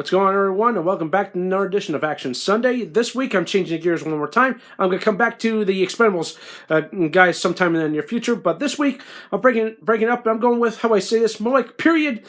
What's going on, everyone, and welcome back to another edition of Action Sunday. This week, I'm changing gears one more time. I'm going to come back to the Expendables guys sometime in the near future, but this week, I'm breaking it up, and I'm going with, how I say this, more like period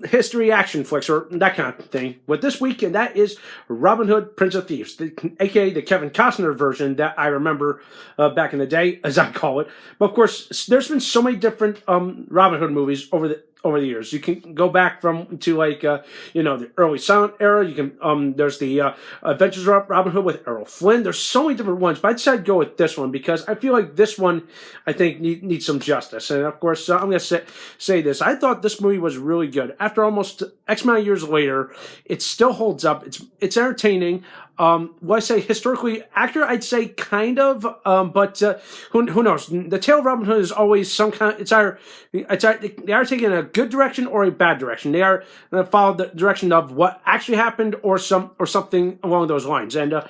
history action flicks, or that kind of thing, with this week, and that is Robin Hood, Prince of Thieves, aka the Kevin Costner version that I remember back in the day, as I call it. But of course, there's been so many different Robin Hood movies over the years. You can go back to like the early silent era. You can there's the Adventures of Robin Hood with Errol Flynn. There's so many different ones, but I decided to go with this one because I feel like this one I think needs some justice. And of course, I'm going to say this. I thought this movie was really good. After almost X amount of years later, it still holds up. It's entertaining. What I say historically accurate, I'd say kind of, but who knows? The tale of Robin Hood is always some kind. It's either they are taking a good direction or a bad direction. They are follow the direction of what actually happened or something along those lines. And there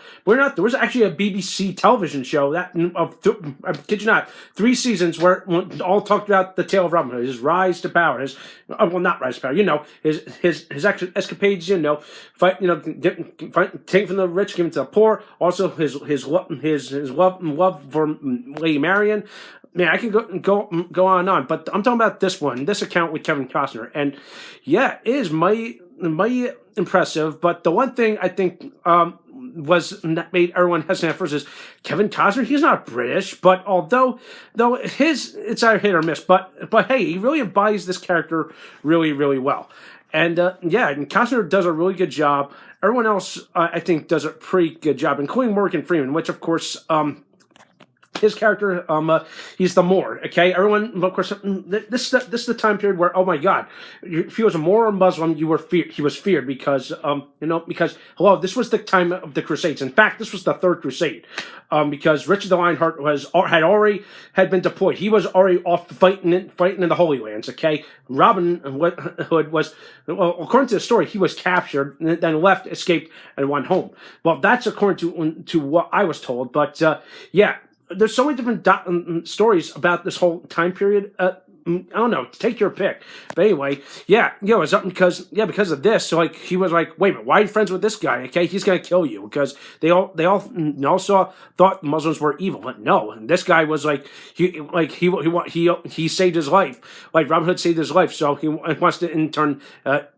was actually a BBC television show that I kid you not, 3 seasons where it all talked about the tale of Robin Hood, his rise to power, not rise to power, his escapades, taking from the rich, giving to the poor. Also, his love for Lady Marian. Man, I can go on and on, but I'm talking about this account with Kevin Costner, and yeah, it is mighty impressive. But the one thing I think that made everyone hesitant at first is Kevin Costner. He's not British, but though it's either hit or miss. But hey, he really embodies this character really, really well. And and Costner does a really good job. Everyone else, I think, does a pretty good job, including Morgan Freeman, which, of course, his character, he's the Moor, okay? Everyone, of course, this is the time period where, oh my God, if he was a Moor or Muslim, he was feared because, hello, this was the time of the Crusades. In fact, this was the Third Crusade, because Richard the Lionheart had been deployed. He was already off fighting in the Holy Lands, okay? Robin Hood was, well, according to the story, he was captured, then left, escaped, and went home. Well, that's according to what I was told, but yeah. There's so many different stories about this whole time period. I don't know. Take your pick. But anyway, it's up because of this. So like he was like, wait a minute, why are you friends with this guy? Okay, he's gonna kill you because they all also thought Muslims were evil, but no. And this guy was like he saved his life. Like Robin Hood saved his life, so he wants to in turn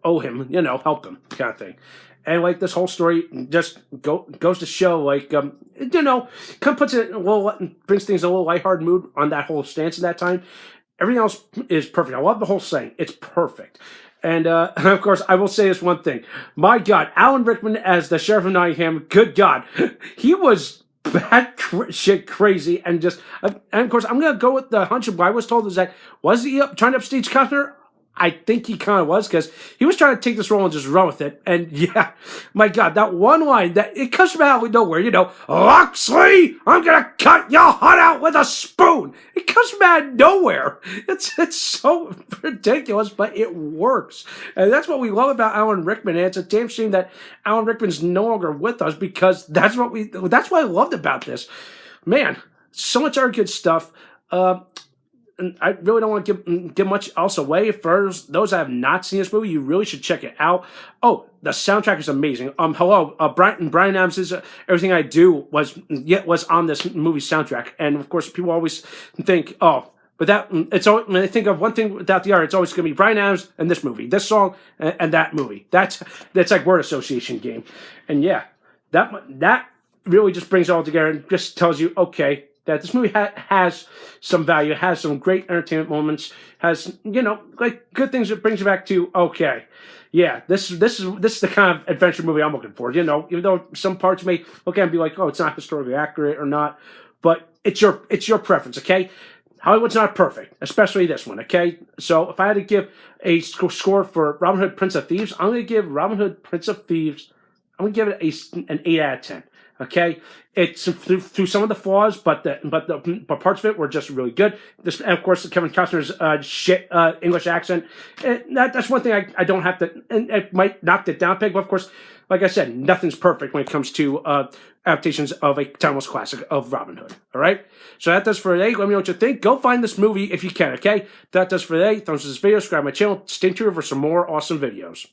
owe him, help him, kind of thing. And like this whole story just goes to show, like kind of puts it brings things in a little lighthearted mood on that whole stance at that time. Everything else is perfect. I love the whole saying; it's perfect. And of course, I will say this one thing: my God, Alan Rickman as the Sheriff of Nottingham. Good God, he was shit crazy, and of course, I'm gonna go with the hunch of what I was told is that was he trying to upstage Costner? I think he kind of was, because he was trying to take this role and just run with it. And yeah, my God, that one line, that it comes from out of nowhere, Loxley, I'm going to cut your heart out with a spoon. It comes from out of nowhere. It's so ridiculous, but it works. And that's what we love about Alan Rickman. And it's a damn shame that Alan Rickman's no longer with us, because that's what I loved about this. Man, so much other good stuff. And I really don't want to give much else away. For those that have not seen this movie, you really should check it out. Oh, the soundtrack is amazing. Hello, Bryan Adams' Everything I Do was on this movie soundtrack, and of course, people always think, oh, but it's always, when they think of one thing without the other, it's always going to be Bryan Adams and this movie, this song, and that movie. That's like word association game, and yeah, that really just brings it all together and just tells you, okay, that this movie has some value, has some great entertainment moments, has like good things that brings you back to, okay, yeah, this is the kind of adventure movie I'm looking for. Even though some parts may look at and be like, oh, it's not historically accurate or not, but it's your preference, okay? Hollywood's not perfect, especially this one, okay? So if I had to give a score for Robin Hood, Prince of Thieves, I'm going to give Robin Hood, Prince of Thieves, I'm going to give it an 8 out of 10. Okay, it's through some of the flaws, but parts of it were just really good. And of course, Kevin Costner's shit English accent. That's one thing I don't have to, and it might knock it down peg. But of course, like I said, nothing's perfect when it comes to adaptations of a timeless classic of Robin Hood. All right, so that does for today. Let me know what you think. Go find this movie if you can. Okay, that does for today. Thumbs up this video. Subscribe to my channel. Stay tuned for some more awesome videos.